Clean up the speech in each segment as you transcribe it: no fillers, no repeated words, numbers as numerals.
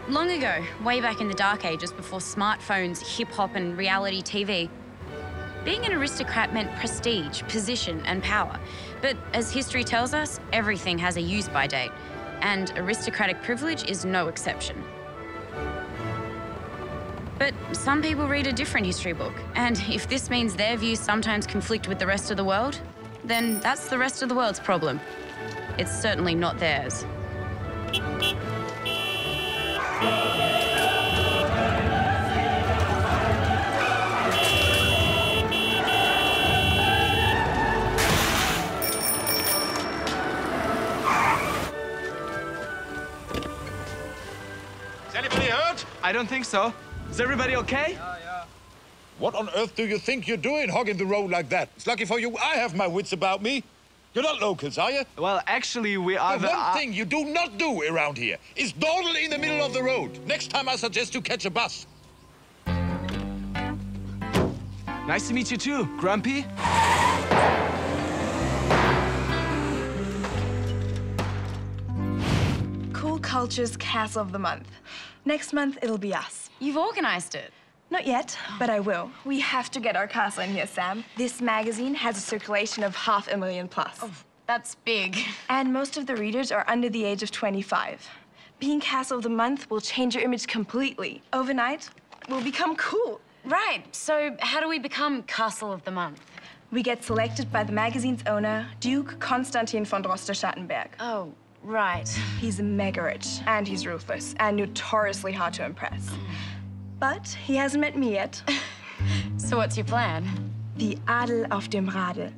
Long ago, way back in the dark ages before smartphones, hip-hop and reality TV, being an aristocrat meant prestige, position and power. But as history tells us, everything has a use-by date, and aristocratic privilege is no exception. But some people read a different history book, and if this means their views sometimes conflict with the rest of the world, then that's the rest of the world's problem. It's certainly not theirs. Is anybody hurt? I don't think so. Is everybody okay? Yeah. What on earth do you think you're doing, hogging the road like that? It's lucky for you I have my wits about me. You're not locals, are you? Well, actually, we are the one thing you do not do around here is dawdle in the middle of the road. Next time I suggest you catch a bus. Nice to meet you too, Grumpy. Cool Culture's Castle of the Month. Next month, it'll be us. You've organized it. Not yet, but I will. We have to get our castle in here, Sam. This magazine has a circulation of 500,000 plus. Oh, that's big. And most of the readers are under the age of 25. Being Castle of the Month will change your image completely. Overnight, we'll become cool. Right, so how do we become Castle of the Month? We get selected by the magazine's owner, Duke Konstantin von Droste-Schattenberg. Oh, right. He's mega rich, and he's ruthless, and notoriously hard to impress. But he hasn't met me yet. So what's your plan? The Adel auf dem Radl.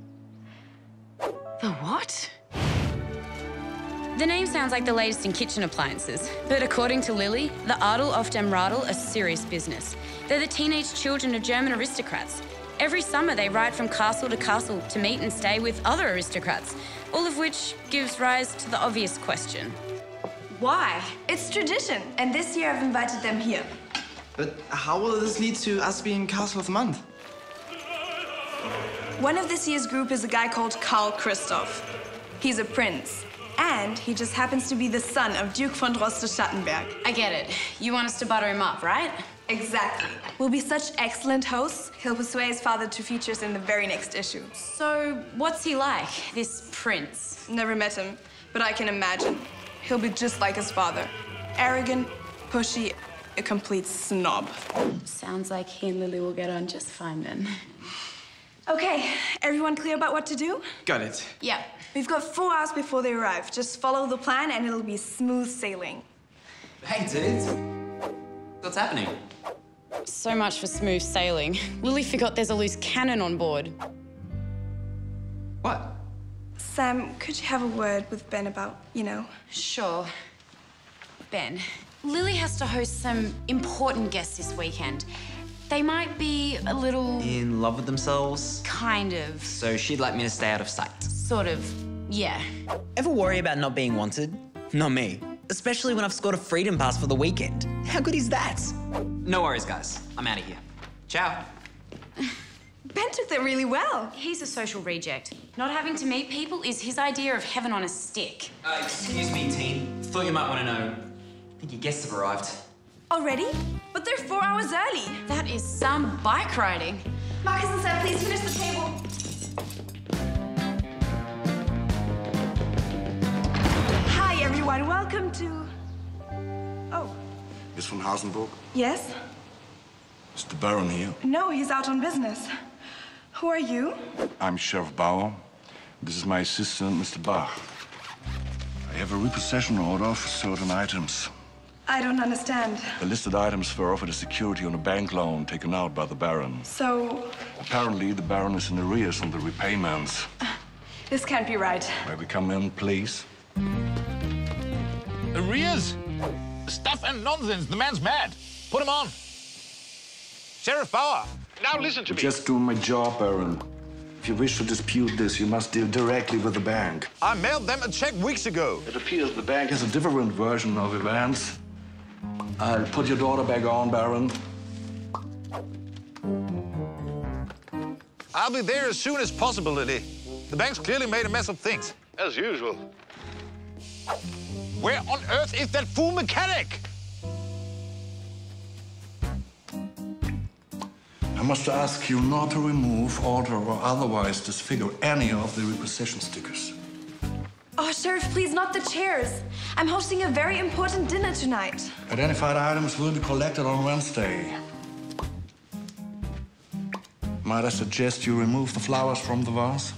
The what? The name sounds like the latest in kitchen appliances. But according to Lili, the Adel auf dem Radl are serious business. They're the teenage children of German aristocrats. Every summer they ride from castle to castle to meet and stay with other aristocrats, all of which gives rise to the obvious question. Why? It's tradition, and this year I've invited them here. But how will this lead to us being Castle of the Month? One of this year's group is a guy called Karl Christoph. He's a prince, and he just happens to be the son of Duke von Droste-Schattenberg. I get it. You want us to butter him up, right? Exactly. We'll be such excellent hosts, he'll persuade his father to feature us in the very next issue. So what's he like, this prince? Never met him, but I can imagine. He'll be just like his father. Arrogant, pushy, a complete snob. Sounds like he and Lili will get on just fine then. Okay, everyone clear about what to do? Got it. Yeah. We've got 4 hours before they arrive. Just follow the plan and it'll be smooth sailing. Hey, dudes. What's happening? So much for smooth sailing. Lili forgot there's a loose cannon on board. What? Sam, could you have a word with Ben about, Sure. Ben, Lili has to host some important guests this weekend. They might be a little... In love with themselves? Kind of. So she'd like me to stay out of sight? Sort of, yeah. Ever worry about not being wanted? Not me. Especially when I've scored a freedom pass for the weekend. How good is that? No worries, guys. I'm out of here. Ciao. Ben took that really well. He's a social reject. Not having to meet people is his idea of heaven on a stick. Excuse me, team. Thought you might want to know. I think your guests have arrived. Already? But they're 4 hours early. That is some bike riding. Marcus and Sam, please finish the table. Hi, everyone. Welcome to... Oh. Miss von Hasenburg? Yes? Is the Baron here? No, he's out on business. Who are you? I'm Sheriff Bauer. This is my assistant, Mr. Bach. I have a repossession order for certain items. I don't understand. The listed items were offered as security on a bank loan taken out by the Baron. So... Apparently, the Baron is in arrears on the repayments. This can't be right. May we come in, please? Arrears? Stuff and nonsense. The man's mad. Put him on. Sheriff Bauer, now listen to me. Just do my job, Baron. If you wish to dispute this, you must deal directly with the bank. I mailed them a check weeks ago. It appears the bank has a different version of events. I'll put your daughter back on, Baron. I'll be there as soon as possible, Lili. The bank's clearly made a mess of things, as usual. Where on earth is that fool mechanic? I must ask you not to remove, alter, or otherwise disfigure any of the repossession stickers. Oh, Sheriff, please, not the chairs. I'm hosting a very important dinner tonight. Identified items will be collected on Wednesday. Might I suggest you remove the flowers from the vase?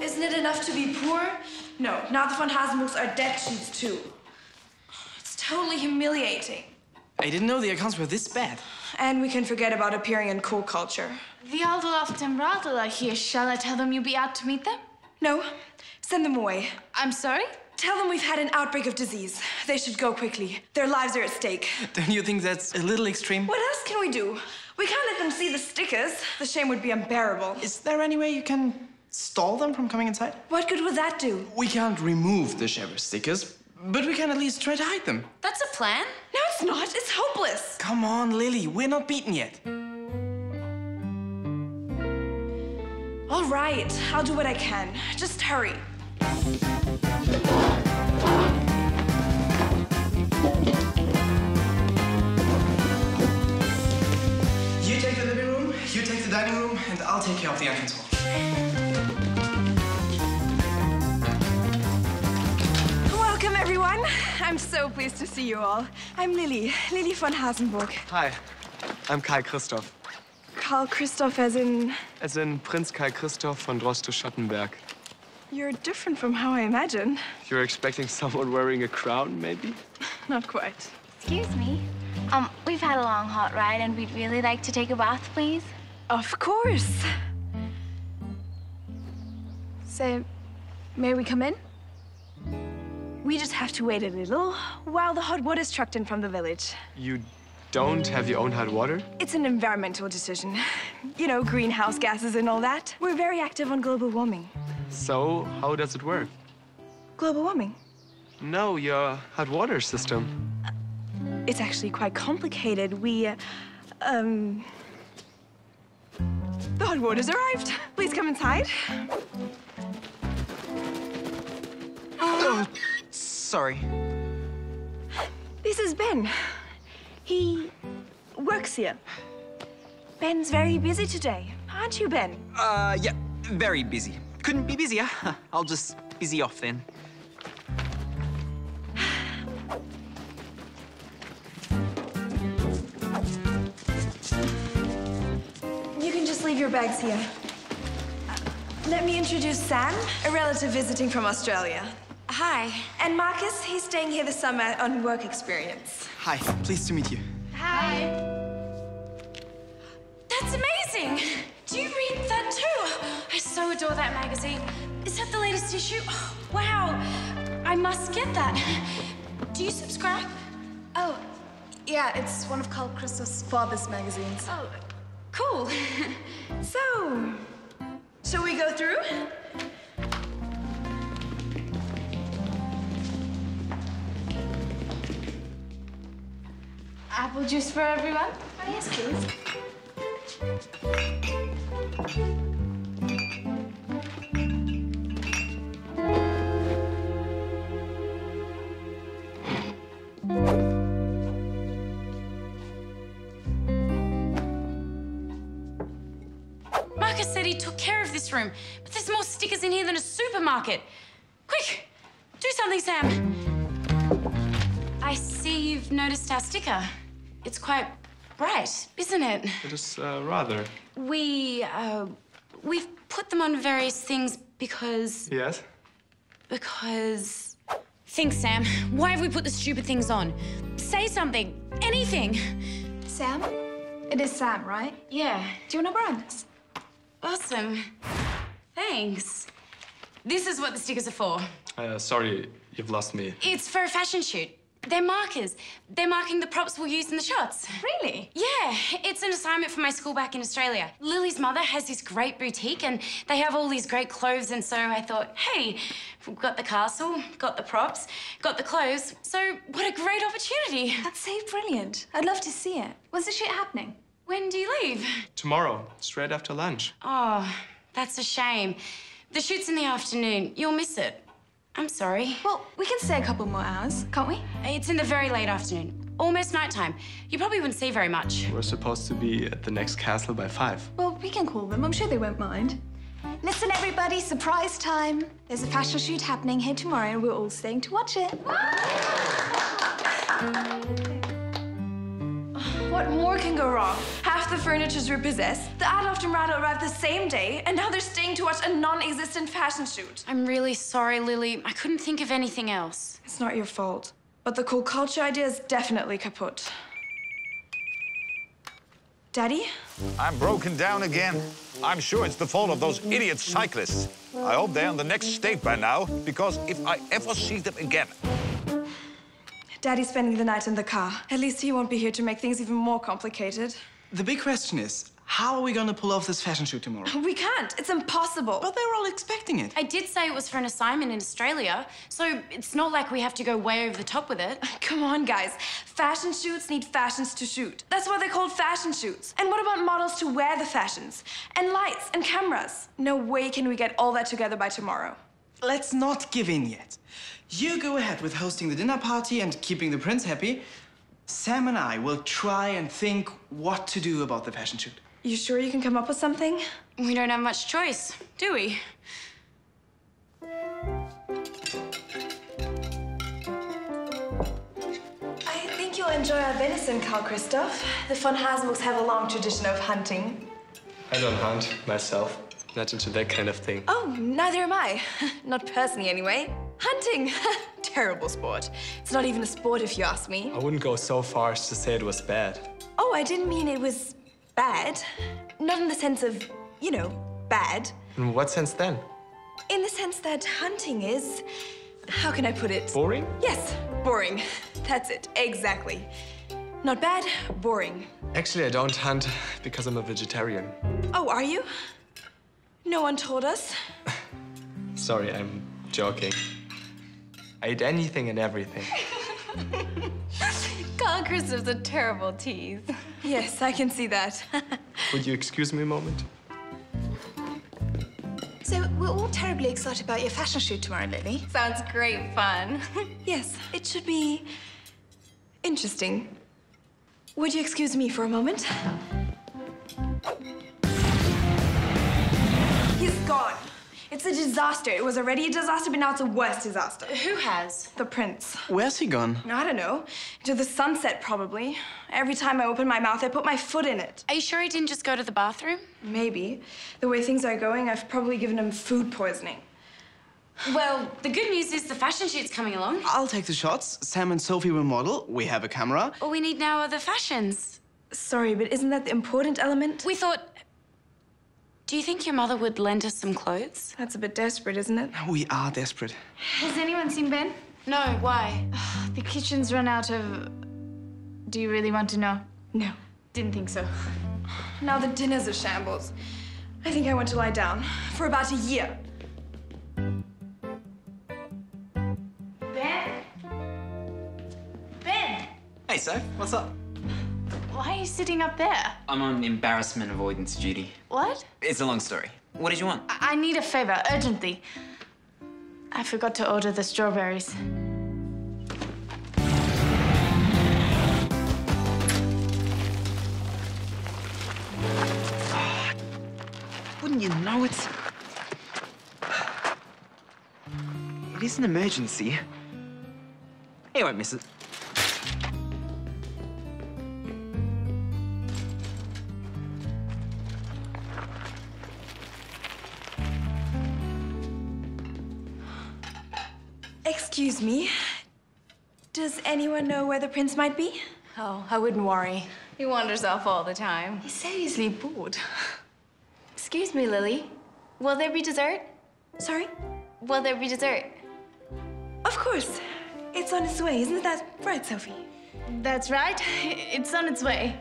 Isn't it enough to be poor? No, now the von Hasenbuchs are dead cheats too. It's totally humiliating. I didn't know the accounts were this bad. And we can forget about appearing in cool culture. The Adel of dem Radel are here. Shall I tell them you'll be out to meet them? No, send them away. I'm sorry? Tell them we've had an outbreak of disease. They should go quickly. Their lives are at stake. Don't you think that's a little extreme? What else can we do? We can't let them see the stickers. The shame would be unbearable. Is there any way you can stall them from coming inside? What good would that do? We can't remove the Sheriff stickers, but we can at least try to hide them. That's a plan. No, it's not. It's hopeless. Come on, Lily. We're not beaten yet. All right, I'll do what I can. Just hurry. You take the living room, you take the dining room, and I'll take care of the entrance hall. Welcome, everyone. I'm so pleased to see you all. I'm Lili von Hasenburg. Hi, I'm Karl Christoph. Karl Christoph as in... As in Prince Karl Christoph von Droste-Schattenberg. You're different from how I imagined. You're expecting someone wearing a crown, maybe? Not quite. Excuse me. We've had a long, hot ride, and we'd really like to take a bath, please. Of course. So, may we come in? We just have to wait a little while the hot water's trucked in from the village. You don't have your own hot water? It's an environmental decision. You know, greenhouse gases and all that. We're very active on global warming. So, how does it work? Global warming? No, your hot water system. It's actually quite complicated. The hot water's arrived. Please come inside. Oh, sorry. This is Ben. He works here. Ben's very busy today. Aren't you, Ben? Yeah, very busy. Couldn't be busier. I'll just busy off then. You can just leave your bags here. Let me introduce Sam, a relative visiting from Australia. Hi. And Marcus, he's staying here this summer on work experience. Hi, pleased to meet you. Hi. That's amazing. Do you read that too? I so adore that magazine. Is that the latest issue? Oh, wow. I must get that. Do you subscribe? Oh, yeah, it's one of Karl Christoph's father's magazines. Oh, cool. So, shall we go through? Apple juice for everyone? Oh, yes, please. Marcus said he took care of this room, but there's more stickers in here than a supermarket. Quick, do something, Sam. I see you've noticed our sticker. It's quite bright, isn't it? It is rather. We've put them on various things because... Yes? Because... Think, Sam. Why have we put the stupid things on? Say something. Anything. Sam? It is Sam, right? Yeah. Do you want to borrow this? Awesome. Thanks. This is what the stickers are for. Sorry, you've lost me. It's for a fashion shoot. They're markers. They're marking the props we'll use in the shots. Really? Yeah, it's an assignment for my school back in Australia. Lily's mother has this great boutique and they have all these great clothes, and so I thought, hey, we've got the castle, got the props, got the clothes, so what a great opportunity. That's so brilliant. I'd love to see it. When's the shoot happening? When do you leave? Tomorrow, straight after lunch. Oh, that's a shame. The shoot's in the afternoon. You'll miss it. I'm sorry. Well, we can stay a couple more hours, can't we? It's in the very late afternoon. Almost nighttime. You probably wouldn't see very much. We're supposed to be at the next castle by 5. Well, we can call them. I'm sure they won't mind. Listen, everybody, surprise time. There's a fashion shoot happening here tomorrow, and we're all staying to watch it. What more can go wrong? Half the furniture's repossessed. The Adolf and Radl arrived the same day, and now they're staying to watch a non-existent fashion shoot. I'm really sorry, Lily. I couldn't think of anything else. It's not your fault. But the cool culture idea is definitely kaput. Daddy? I'm broken down again. I'm sure it's the fault of those idiot cyclists. I hope they're on the next state by now, because if I ever see them again... Daddy's spending the night in the car. At least he won't be here to make things even more complicated. The big question is, how are we gonna pull off this fashion shoot tomorrow? We can't. It's impossible. But they're all expecting it. I did say it was for an assignment in Australia, so it's not like we have to go way over the top with it. Come on, guys. Fashion shoots need fashions to shoot. That's why they're called fashion shoots. And what about models to wear the fashions? And lights and cameras? No way can we get all that together by tomorrow. Let's not give in yet. You go ahead with hosting the dinner party and keeping the prince happy. Sam and I will try and think what to do about the fashion shoot. You sure you can come up with something? We don't have much choice, do we? I think you'll enjoy our venison, Karl Christoph. The von Hasenburgs have a long tradition of hunting. I don't hunt myself. Not into that kind of thing. Oh, neither am I. Not personally, anyway. Hunting. Terrible sport. It's not even a sport, if you ask me. I wouldn't go so far as to say it was bad. Oh, I didn't mean it was bad. Not in the sense of, you know, bad. In what sense then? In the sense that hunting is... How can I put it? Boring? Yes, boring. That's it, exactly. Not bad, boring. Actually, I don't hunt because I'm a vegetarian. Oh, are you? No one told us. Sorry, I'm joking. I eat anything and everything. Karl Christoph's a terrible tease. Yes, I can see that. Would you excuse me a moment? So, we're all terribly excited about your fashion shoot tomorrow, Lily. Sounds great fun. Yes, it should be interesting. Would you excuse me for a moment? He's gone. It's a disaster. It was already a disaster, but now it's a worse disaster. Who has? The prince. Where's he gone? I don't know. To the sunset, probably. Every time I open my mouth, I put my foot in it. Are you sure he didn't just go to the bathroom? Maybe. The way things are going, I've probably given him food poisoning. Well, the good news is the fashion shoot's coming along. I'll take the shots. Sam and Sophie will model. We have a camera. All we need now are the fashions. Sorry, but isn't that the important element? We thought... Do you think your mother would lend us some clothes? That's a bit desperate, isn't it? We are desperate. Has anyone seen Ben? No, why? The kitchen's run out of... Do you really want to know? No. Didn't think so. Now the dinner's a shambles. I think I want to lie down for about a year. Ben? Ben! Hey, Soph, what's up? Why are you sitting up there? I'm on embarrassment avoidance duty. What? It's a long story. What did you want? I need a favor, urgently. I forgot to order the strawberries. Wouldn't you know it? It is an emergency. You won't miss it. Excuse me. Does anyone know where the prince might be? Oh, I wouldn't worry. He wanders off all the time. He's so easily bored. Excuse me, Lily. Will there be dessert? Sorry? Will there be dessert? Of course. It's on its way, isn't that right, Sophie? That's right. It's on its way.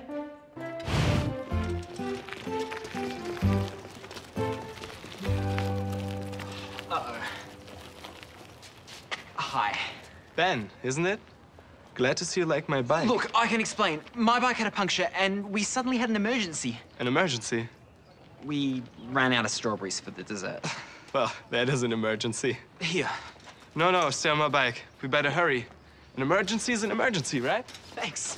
Uh-oh. Hi. Ben, isn't it? Glad to see you like my bike. Look, I can explain. My bike had a puncture and we suddenly had an emergency. An emergency? We ran out of strawberries for the dessert. Well, that is an emergency. Here. No, stay on my bike. We better hurry. An emergency is an emergency, right? Thanks.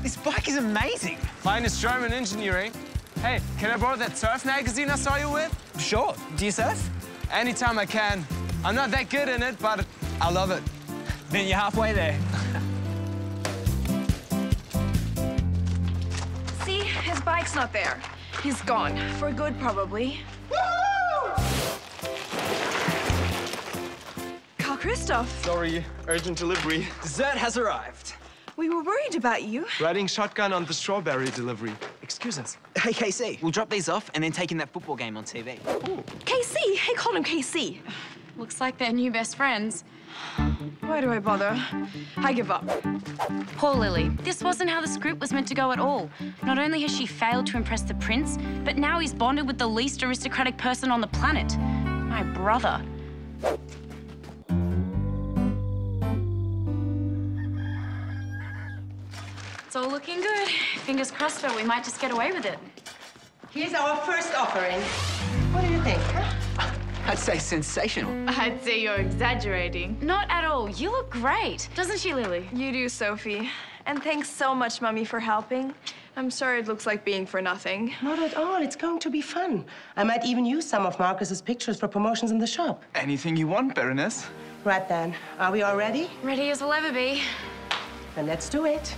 This bike is amazing. Finest German engineering. Hey, can I borrow that surf magazine I saw you with? Sure. Do you surf? Anytime I can. I'm not that good in it, but I love it. Then you're halfway there. See, his bike's not there. He's gone. For good, probably. Karl Christoph, Sorry, urgent delivery. Dessert has arrived. we were worried about you. Riding shotgun on the strawberry delivery. Excuse us. Hey, KC, we'll drop these off and then take in that football game on TV. KC, hey, call him KC. Looks like they're new best friends. Why do I bother? I give up. Poor Lily. This wasn't how the script was meant to go at all. Not only has she failed to impress the prince, but now he's bonded with the least aristocratic person on the planet. My brother. It's all looking good. Fingers crossed, but we might just get away with it. Here's our first offering. What do you think, huh? I'd say sensational. I'd say you're exaggerating. Not at all. You look great. Doesn't she, Lily? You do, Sophie. And thanks so much, Mummy, for helping. I'm sorry it looks like being for nothing. Not at all. It's going to be fun. I might even use some of Marcus's pictures for promotions in the shop. Anything you want, Baroness. Right then. Are we all ready? Ready as we'll ever be. Then let's do it.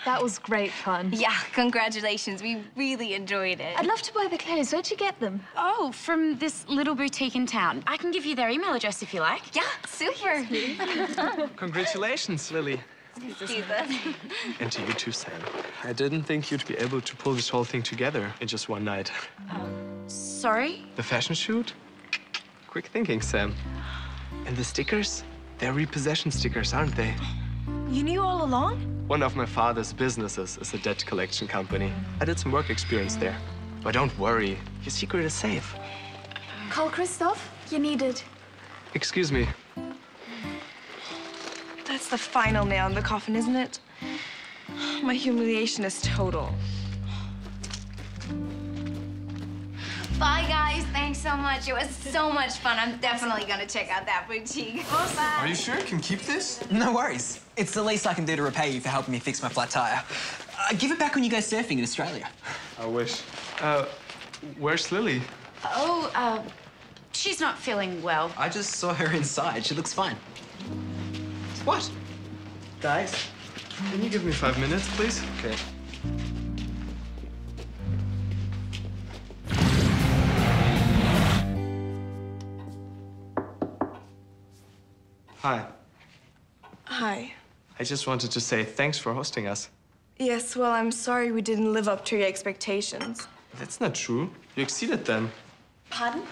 That was great fun. Yeah, congratulations. We really enjoyed it. I'd love to buy the clothes. Where'd you get them? Oh, from this little boutique in town. I can give you their email address if you like. Yeah, super. Congratulations, Lily. And to you too, Sam. I didn't think you'd be able to pull this whole thing together in just one night. Sorry? The fashion shoot? Quick thinking, Sam. And the stickers? They're repossession stickers, aren't they? You knew all along? One of my father's businesses is a debt collection company. I did some work experience there. But don't worry, your secret is safe. Karl Christoph, you needed. Excuse me. That's the final nail in the coffin, isn't it? My humiliation is total. Bye, guys. Thanks so much. It was so much fun. I'm definitely gonna check out that boutique. Bye. Are you sure you can keep this? No worries. It's the least I can do to repay you for helping me fix my flat tire. Give it back when you go surfing in Australia. I wish. Where's Lily? Oh, she's not feeling well. I just saw her inside. She looks fine. What? Guys, can you give me 5 minutes, please? Okay. Hi. Hi. I just wanted to say thanks for hosting us. Yes, well, I'm sorry we didn't live up to your expectations. That's not true. You exceeded them. Pardon?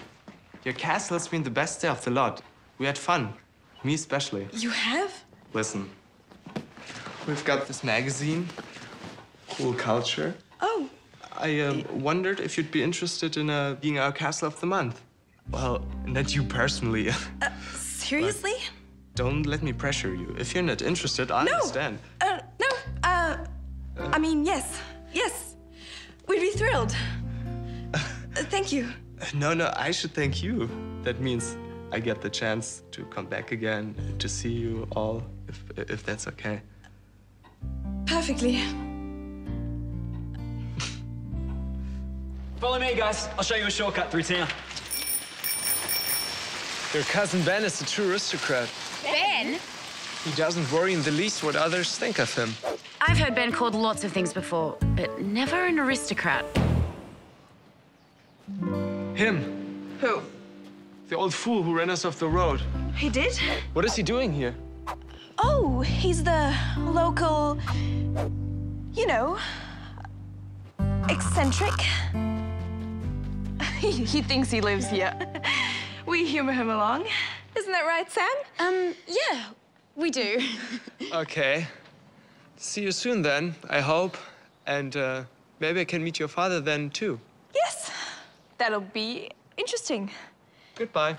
Your castle's been the best day of the lot. We had fun. Me especially. You have? Listen. We've got this magazine, Cool Culture. Oh. I wondered if you'd be interested in being our Castle of the Month. Well, not you personally. Seriously? Don't let me pressure you. If you're not interested, I understand. No. I mean, yes. Yes. We'd be thrilled. Thank you. No, I should thank you. That means I get the chance to come back again, to see you all, if that's okay. Perfectly. Follow me, guys. I'll show you a shortcut through town. Your cousin Ben is a true aristocrat. Ben? He doesn't worry in the least what others think of him. I've heard Ben called lots of things before, but never an aristocrat. Him. Who? The old fool who ran us off the road. He did? What is he doing here? Oh, he's the local, you know, eccentric. He thinks he lives here. We humor him along. Isn't that right, Sam? Yeah, we do. Okay. See you soon then, I hope. And maybe I can meet your father then too. Yes, that'll be interesting. Goodbye.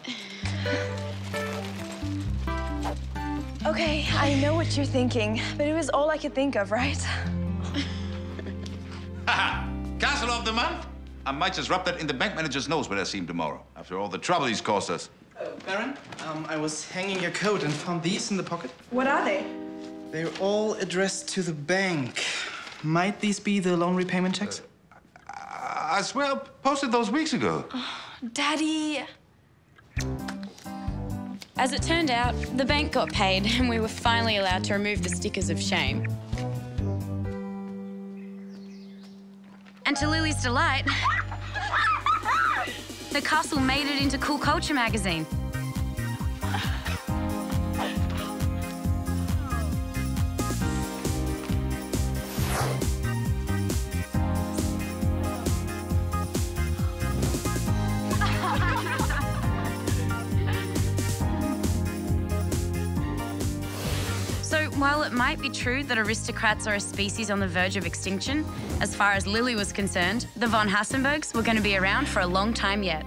Okay, I know what you're thinking, but it was all I could think of, right? Haha! Castle of the Month? I might just rub that in the bank manager's nose when I see him tomorrow, after all the trouble he's caused us. Baron, I was hanging your coat and found these in the pocket. What are they? They're all addressed to the bank. Might these be the loan repayment checks? I swear I posted those weeks ago. Daddy. As it turned out, the bank got paid and we were finally allowed to remove the stickers of shame. And to Lily's delight, the castle made it into Cool Culture magazine. So while it might be true that aristocrats are a species on the verge of extinction, as far as Lili was concerned, the von Hassenbergs were going to be around for a long time yet.